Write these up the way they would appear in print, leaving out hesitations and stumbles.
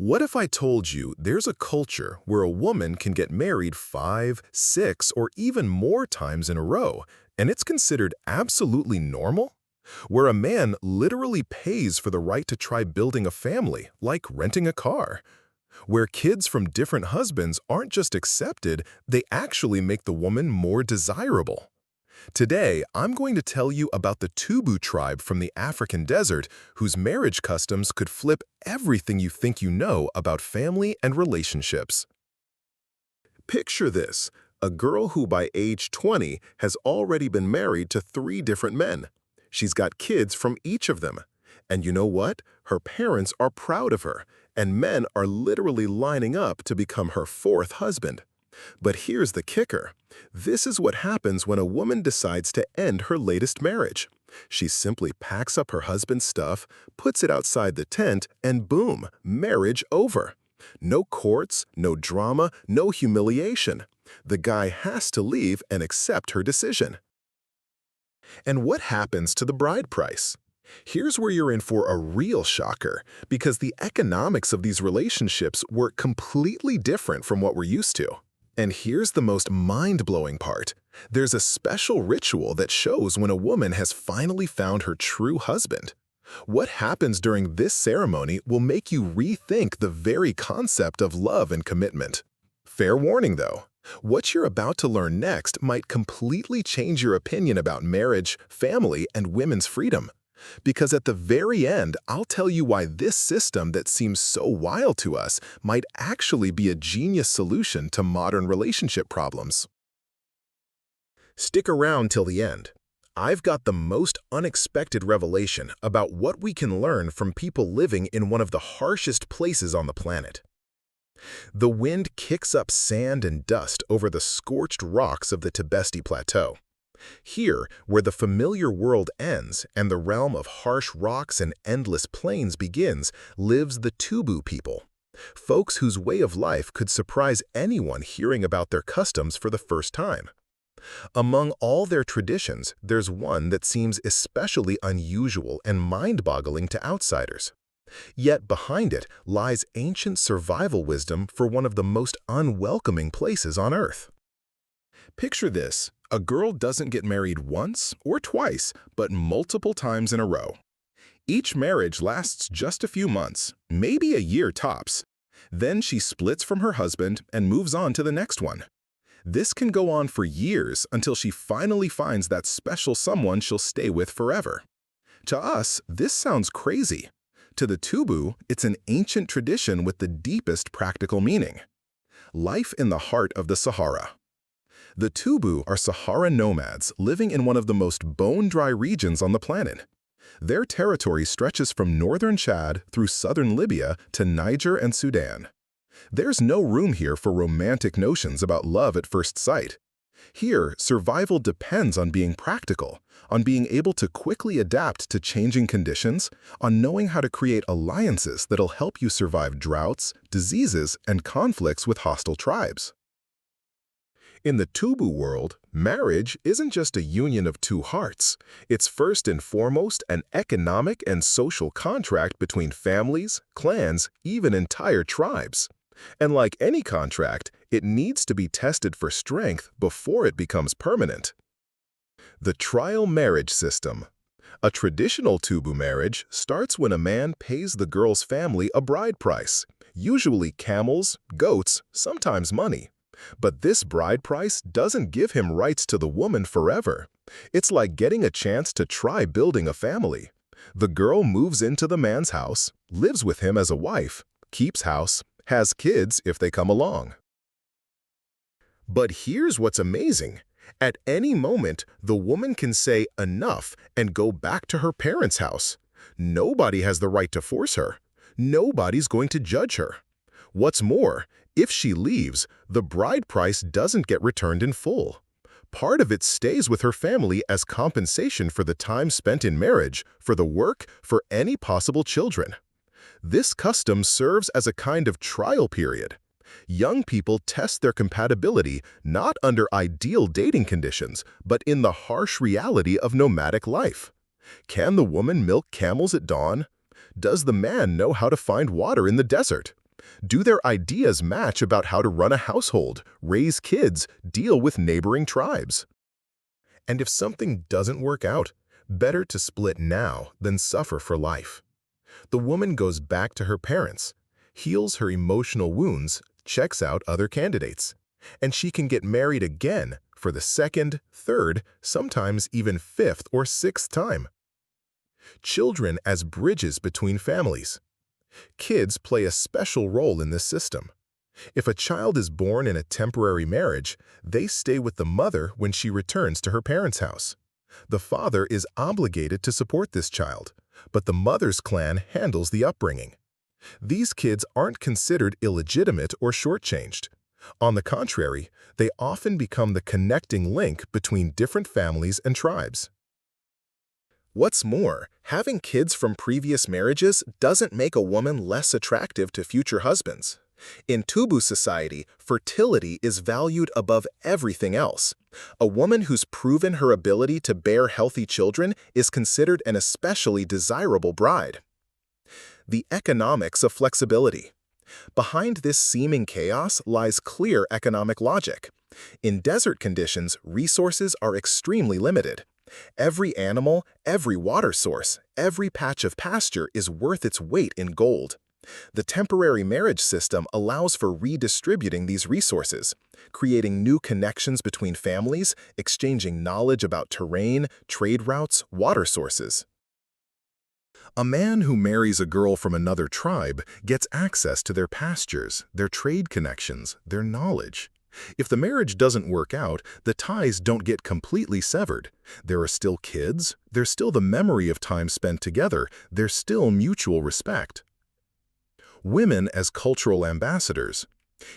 What if I told you there's a culture where a woman can get married 5, 6, or even more times in a row, and it's considered absolutely normal? Where a man literally pays for the right to try building a family, like renting a car. Where kids from different husbands aren't just accepted, they actually make the woman more desirable. Today, I'm going to tell you about the Tubu tribe from the African desert whose marriage customs could flip everything you think you know about family and relationships. Picture this, a girl who by age 20 has already been married to 3 different men. She's got kids from each of them. And you know what? Her parents are proud of her, and men are literally lining up to become her 4th husband. But here's the kicker. This is what happens when a woman decides to end her latest marriage. She simply packs up her husband's stuff, puts it outside the tent, and boom, marriage over. No courts, no drama, no humiliation. The guy has to leave and accept her decision. And what happens to the bride price? Here's where you're in for a real shocker, because the economics of these relationships were completely different from what we're used to. And here's the most mind-blowing part. There's a special ritual that shows when a woman has finally found her true husband. What happens during this ceremony will make you rethink the very concept of love and commitment. Fair warning, though. What you're about to learn next might completely change your opinion about marriage, family, and women's freedom. Because at the very end, I'll tell you why this system that seems so wild to us might actually be a genius solution to modern relationship problems. Stick around till the end. I've got the most unexpected revelation about what we can learn from people living in one of the harshest places on the planet. The wind kicks up sand and dust over the scorched rocks of the Tibesti Plateau. Here, where the familiar world ends and the realm of harsh rocks and endless plains begins, lives the Tubu people, folks whose way of life could surprise anyone hearing about their customs for the first time. Among all their traditions, there's one that seems especially unusual and mind-boggling to outsiders. Yet behind it lies ancient survival wisdom for one of the most unwelcoming places on Earth. Picture this. A girl doesn't get married once or twice, but multiple times in a row. Each marriage lasts just a few months, maybe a year tops. Then she splits from her husband and moves on to the next one. This can go on for years until she finally finds that special someone she'll stay with forever. To us, this sounds crazy. To the Tubu, it's an ancient tradition with the deepest practical meaning. Life in the heart of the Sahara. The Tubu are Sahara nomads living in one of the most bone-dry regions on the planet. Their territory stretches from northern Chad through southern Libya to Niger and Sudan. There's no room here for romantic notions about love at first sight. Here, survival depends on being practical, on being able to quickly adapt to changing conditions, on knowing how to create alliances that'll help you survive droughts, diseases, and conflicts with hostile tribes. In the Tubu world, marriage isn't just a union of 2 hearts. It's first and foremost an economic and social contract between families, clans, even entire tribes. And like any contract, it needs to be tested for strength before it becomes permanent. The trial marriage system. A traditional Tubu marriage starts when a man pays the girl's family a bride price, usually camels, goats, sometimes money. But this bride price doesn't give him rights to the woman forever. It's like getting a chance to try building a family. The girl moves into the man's house, lives with him as a wife, keeps house, has kids if they come along. But here's what's amazing. At any moment, the woman can say enough and go back to her parents' house. Nobody has the right to force her. Nobody's going to judge her. What's more, if she leaves, the bride price doesn't get returned in full. Part of it stays with her family as compensation for the time spent in marriage, for the work, for any possible children. This custom serves as a kind of trial period. Young people test their compatibility not under ideal dating conditions, but in the harsh reality of nomadic life. Can the woman milk camels at dawn? Does the man know how to find water in the desert? Do their ideas match about how to run a household, raise kids, deal with neighboring tribes? And if something doesn't work out, better to split now than suffer for life. The woman goes back to her parents, heals her emotional wounds, checks out other candidates, and she can get married again for the second, third, sometimes even fifth or sixth time. Children as bridges between families. Kids play a special role in this system. If a child is born in a temporary marriage, they stay with the mother when she returns to her parents' house. The father is obligated to support this child, but the mother's clan handles the upbringing. These kids aren't considered illegitimate or shortchanged. On the contrary, they often become the connecting link between different families and tribes. What's more, having kids from previous marriages doesn't make a woman less attractive to future husbands. In Tubu society, fertility is valued above everything else. A woman who's proven her ability to bear healthy children is considered an especially desirable bride. The economics of flexibility. Behind this seeming chaos lies clear economic logic. In desert conditions, resources are extremely limited. Every animal, every water source, every patch of pasture is worth its weight in gold. The temporary marriage system allows for redistributing these resources, creating new connections between families, exchanging knowledge about terrain, trade routes, water sources. A man who marries a girl from another tribe gets access to their pastures, their trade connections, their knowledge. If the marriage doesn't work out, the ties don't get completely severed. There are still kids, there's still the memory of time spent together, there's still mutual respect. Women as cultural ambassadors.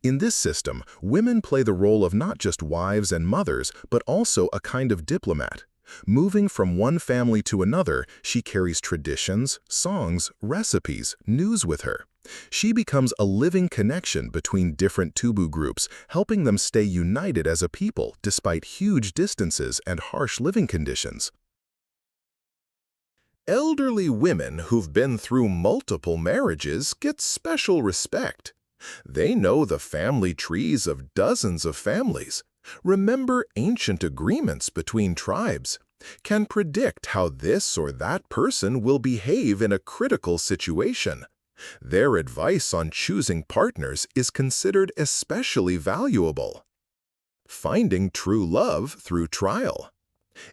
In this system, women play the role of not just wives and mothers, but also a kind of diplomat. Moving from one family to another, she carries traditions, songs, recipes, news with her. She becomes a living connection between different Tubu groups, helping them stay united as a people despite huge distances and harsh living conditions. Elderly women who've been through multiple marriages get special respect. They know the family trees of dozens of families, remember ancient agreements between tribes, can predict how this or that person will behave in a critical situation. Their advice on choosing partners is considered especially valuable. Finding true love through trial.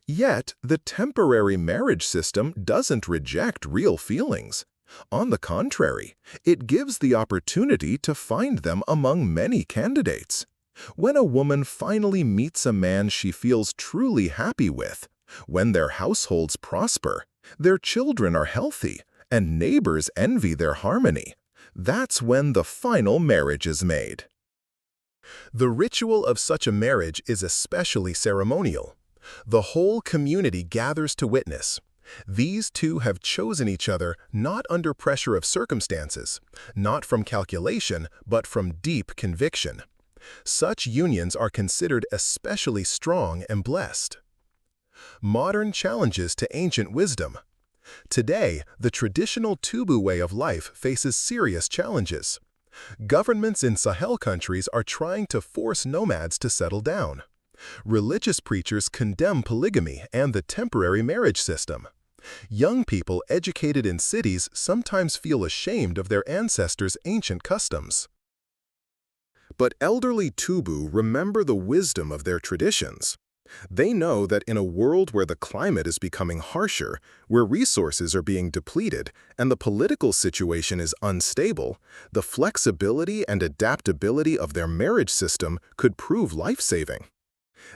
Yet, the temporary marriage system doesn't reject real feelings. On the contrary, it gives the opportunity to find them among many candidates. When a woman finally meets a man she feels truly happy with, when their households prosper, their children are healthy, and neighbors envy their harmony, that's when the final marriage is made. The ritual of such a marriage is especially ceremonial. The whole community gathers to witness. These two have chosen each other not under pressure of circumstances, not from calculation, but from deep conviction. Such unions are considered especially strong and blessed. Modern challenges to ancient wisdom. Today, the traditional Tubu way of life faces serious challenges. Governments in Sahel countries are trying to force nomads to settle down. Religious preachers condemn polygamy and the temporary marriage system. Young people educated in cities sometimes feel ashamed of their ancestors' ancient customs. But elderly Tubu remember the wisdom of their traditions. They know that in a world where the climate is becoming harsher, where resources are being depleted, and the political situation is unstable, the flexibility and adaptability of their marriage system could prove life-saving.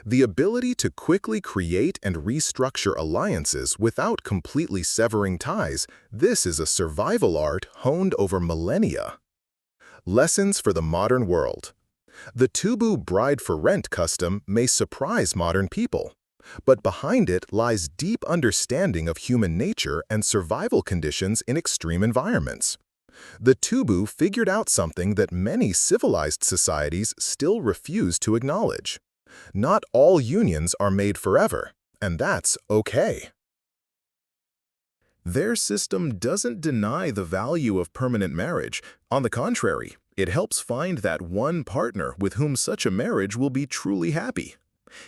The ability to quickly create and restructure alliances without completely severing ties, this is a survival art honed over millennia. Lessons for the modern world. The Tubu bride-for-rent custom may surprise modern people, but behind it lies deep understanding of human nature and survival conditions in extreme environments. The Tubu figured out something that many civilized societies still refuse to acknowledge. Not all unions are made forever, and that's okay. Their system doesn't deny the value of permanent marriage. On the contrary, It helps find that one partner with whom such a marriage will be truly happy.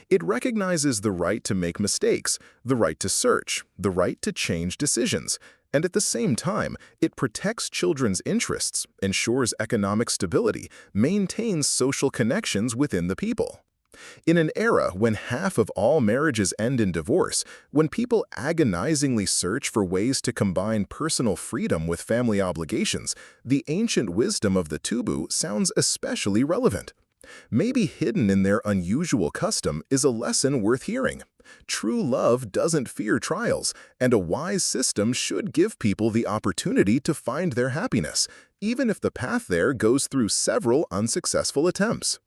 It recognizes the right to make mistakes, the right to search, the right to change decisions, and at the same time, it protects children's interests, ensures economic stability, maintains social connections within the people. In an era when half of all marriages end in divorce, when people agonizingly search for ways to combine personal freedom with family obligations, the ancient wisdom of the Tubu sounds especially relevant. Maybe hidden in their unusual custom is a lesson worth hearing. True love doesn't fear trials, and a wise system should give people the opportunity to find their happiness, even if the path there goes through several unsuccessful attempts.